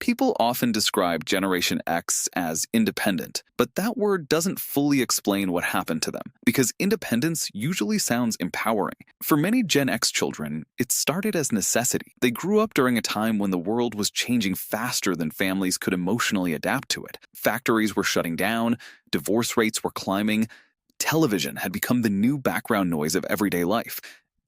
People often describe Generation X as independent, but that word doesn't fully explain what happened to them, because independence usually sounds empowering. For many Gen X children, it started as necessity. They grew up during a time when the world was changing faster than families could emotionally adapt to it. Factories were shutting down, divorce rates were climbing, television had become the new background noise of everyday life.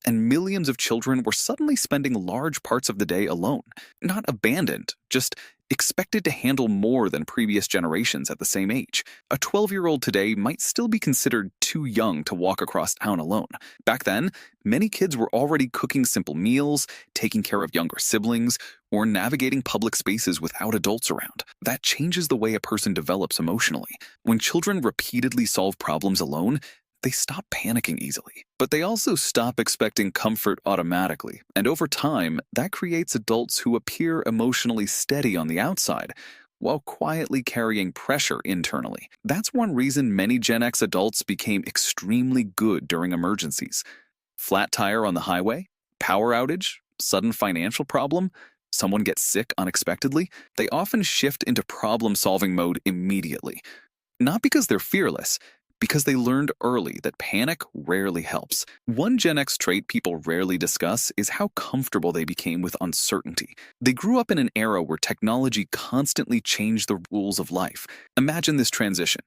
And millions of children were suddenly spending large parts of the day alone, not abandoned, just expected to handle more than previous generations at the same age. A 12-year-old today might still be considered too young to walk across town alone. Back then, many kids were already cooking simple meals, taking care of younger siblings, or navigating public spaces without adults around. That changes the way a person develops emotionally. When children repeatedly solve problems alone, they stop panicking easily, but they also stop expecting comfort automatically. And over time, that creates adults who appear emotionally steady on the outside, while quietly carrying pressure internally. That's one reason many Gen X adults became extremely good during emergencies. Flat tire on the highway, power outage, sudden financial problem, someone gets sick unexpectedly, they often shift into problem-solving mode immediately. Not because they're fearless, because they learned early that panic rarely helps. One Gen X trait people rarely discuss is how comfortable they became with uncertainty. They grew up in an era where technology constantly changed the rules of life. Imagine this transition.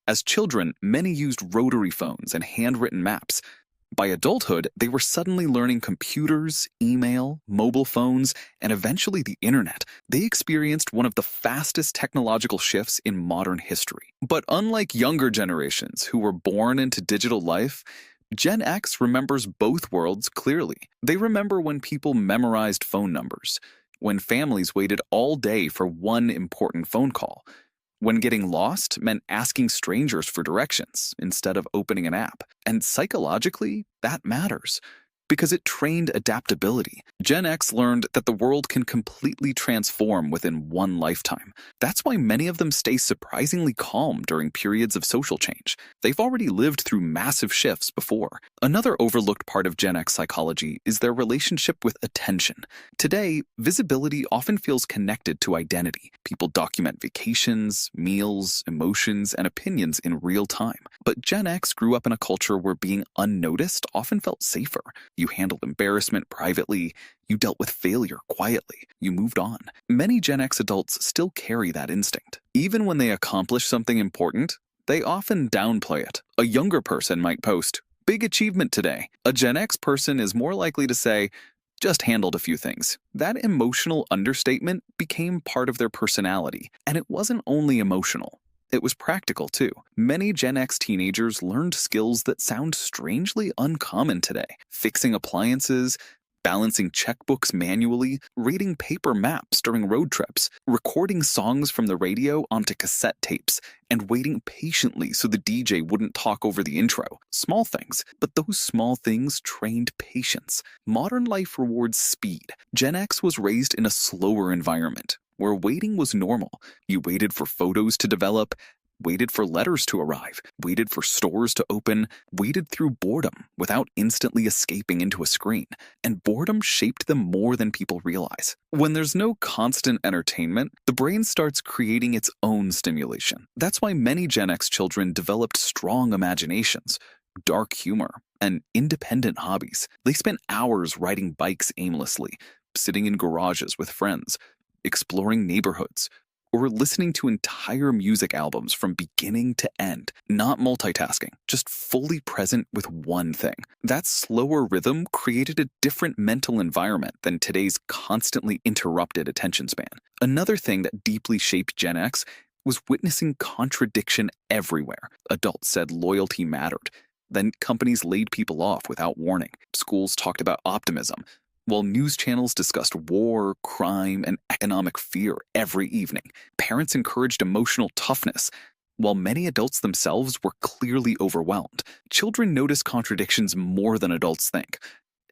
As children, many used rotary phones and handwritten maps. By adulthood, they were suddenly learning computers, email, mobile phones, and eventually the internet. They experienced one of the fastest technological shifts in modern history. But unlike younger generations who were born into digital life, Gen X remembers both worlds clearly. They remember when people memorized phone numbers, when families waited all day for one important phone call, when getting lost meant asking strangers for directions instead of opening an app. And psychologically, that matters, because it trained adaptability. Gen X learned that the world can completely transform within one lifetime. That's why many of them stay surprisingly calm during periods of social change. They've already lived through massive shifts before. Another overlooked part of Gen X psychology is their relationship with attention. Today, visibility often feels connected to identity. People document vacations, meals, emotions, and opinions in real time. But Gen X grew up in a culture where being unnoticed often felt safer. You handled embarrassment privately, you dealt with failure quietly, you moved on. Many Gen X adults still carry that instinct. Even when they accomplish something important, they often downplay it. A younger person might post, "Big achievement today." A Gen X person is more likely to say, "Just handled a few things." That emotional understatement became part of their personality, and it wasn't only emotional. It was practical, too. Many Gen X teenagers learned skills that sound strangely uncommon today. Fixing appliances, balancing checkbooks manually, reading paper maps during road trips, recording songs from the radio onto cassette tapes, and waiting patiently so the DJ wouldn't talk over the intro. Small things, but those small things trained patience. Modern life rewards speed. Gen X was raised in a slower environment, where waiting was normal. You waited for photos to develop, waited for letters to arrive, waited for stores to open, waited through boredom without instantly escaping into a screen. And boredom shaped them more than people realize. When there's no constant entertainment, the brain starts creating its own stimulation. That's why many Gen X children developed strong imaginations, dark humor, and independent hobbies. They spent hours riding bikes aimlessly, sitting in garages with friends, exploring neighborhoods, or listening to entire music albums from beginning to end. Not multitasking, just fully present with one thing. That slower rhythm created a different mental environment than today's constantly interrupted attention span. Another thing that deeply shaped Gen X was witnessing contradiction everywhere. Adults said loyalty mattered. Then companies laid people off without warning. Schools talked about optimism, while news channels discussed war, crime, and economic fear every evening. Parents encouraged emotional toughness, while many adults themselves were clearly overwhelmed. Children notice contradictions more than adults think.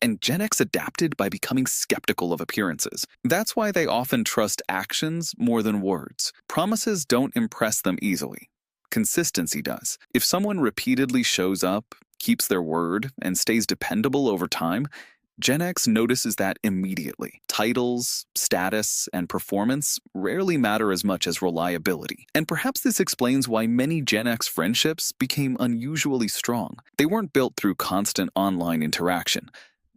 And Gen X adapted by becoming skeptical of appearances. That's why they often trust actions more than words. Promises don't impress them easily. Consistency does. If someone repeatedly shows up, keeps their word, and stays dependable over time, Gen X notices that immediately. Titles, status, and performance rarely matter as much as reliability. And perhaps this explains why many Gen X friendships became unusually strong. They weren't built through constant online interaction.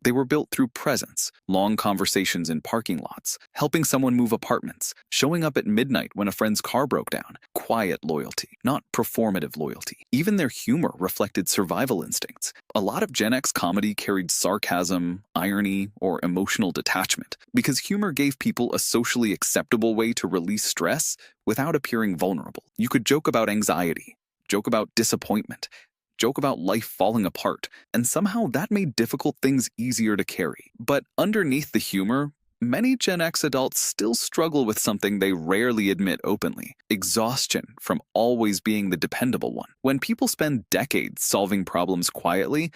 They were built through presence, long conversations in parking lots, helping someone move apartments, showing up at midnight when a friend's car broke down. Quiet loyalty, not performative loyalty. Even their humor reflected survival instincts. A lot of Gen X comedy carried sarcasm, irony, or emotional detachment, because humor gave people a socially acceptable way to release stress without appearing vulnerable. You could joke about anxiety, joke about disappointment, joke about life falling apart, and somehow that made difficult things easier to carry. But underneath the humor, many Gen X adults still struggle with something they rarely admit openly: exhaustion from always being the dependable one. When people spend decades solving problems quietly,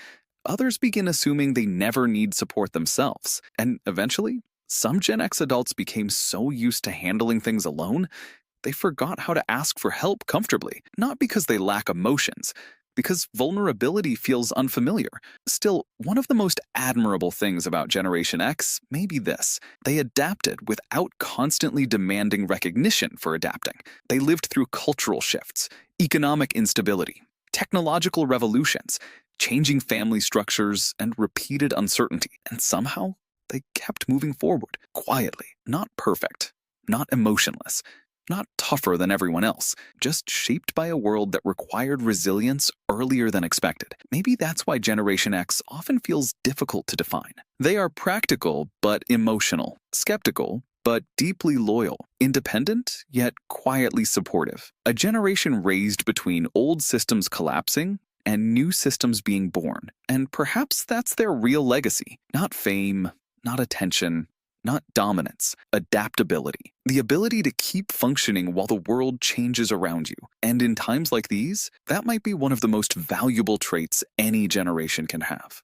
others begin assuming they never need support themselves. And eventually, some Gen X adults became so used to handling things alone, they forgot how to ask for help comfortably, not because they lack emotions, because vulnerability feels unfamiliar. Still, one of the most admirable things about Generation X may be this: they adapted without constantly demanding recognition for adapting. They lived through cultural shifts, economic instability, technological revolutions, changing family structures, and repeated uncertainty. And somehow, they kept moving forward, quietly, not perfect, not emotionless, not tougher than everyone else, just shaped by a world that required resilience earlier than expected. Maybe that's why Generation X often feels difficult to define. They are practical but emotional, skeptical but deeply loyal, independent yet quietly supportive. A generation raised between old systems collapsing and new systems being born. And perhaps that's their real legacy: not fame, not attention, not dominance, adaptability. The ability to keep functioning while the world changes around you. And in times like these, that might be one of the most valuable traits any generation can have.